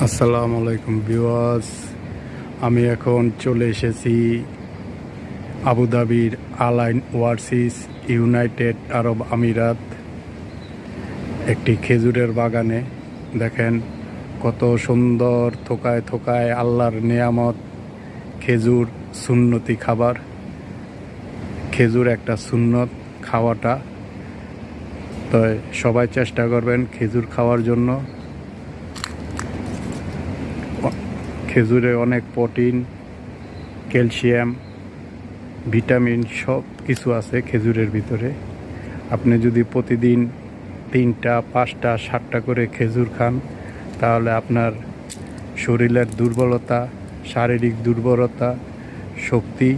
আসসালামু আলাইকুম ভিউয়ার্স, আমি এখন চলে এসেছি আবুধাবির আলাইন ওয়ারসিস ইউনাইটেড আরব আমিরাত একটি খেজুরের বাগানে। দেখেন কত সুন্দর থোকায় থোকায় আল্লাহর নেয়ামত খেজুর, সুন্নতি খাবার। খেজুর একটা সুন্নত খাওয়াটা, তো সবাই চেষ্টা করবেন খেজুর খাওয়ার জন্য। খেজুরে অনেক প্রোটিন, ক্যালসিয়াম, ভিটামিন সব কিছু আছে খেজুরের ভিতরে। আপনি যদি প্রতিদিন 3টা, 5টা, 7টা করে খেজুর খান, তাহলে আপনার শরীরের দুর্বলতা, শারীরিক দুর্বলতা, শক্তি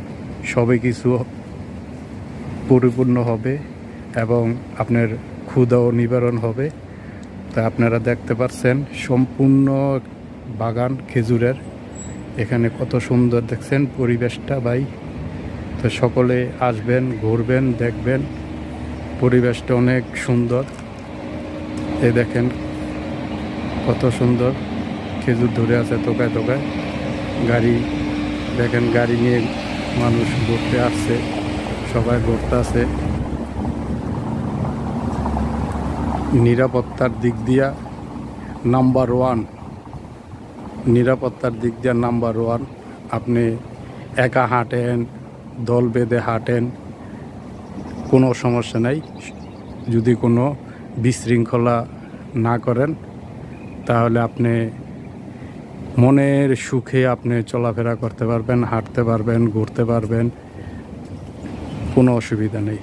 সবই কিছু পরিপূর্ণ হবে এবং আপনার ক্ষুধাও নিবারণ হবে। তা আপনারা দেখতে পাচ্ছেন সম্পূর্ণ বাগান খেজুরের। এখানে কত সুন্দর দেখছেন পরিবেশটা ভাই। তো সকলে আসবেন, ঘুরবেন, দেখবেন, পরিবেশটা অনেক সুন্দর। এই দেখেন কত সুন্দর খেজুর ধরে আছে থোকায় থোকায়। গাড়ি দেখেন, গাড়ি নিয়ে মানুষ ঘুরতে আসছে, সবাই ঘুরতে আছে। নিরাপত্তার দিক দিয়া নাম্বার 1, নিরাপত্তার দিক দিয়ে নাম্বার 1। আপনি একা হাঁটেন, দল বেঁধে হাঁটেন, কোনো সমস্যা নাই। যদি কোনো বিশৃঙ্খলা না করেন, তাহলে আপনি মনের সুখে আপনি চলাফেরা করতে পারবেন, হাঁটতে পারবেন, ঘুরতে পারবেন, কোনো অসুবিধা নেই।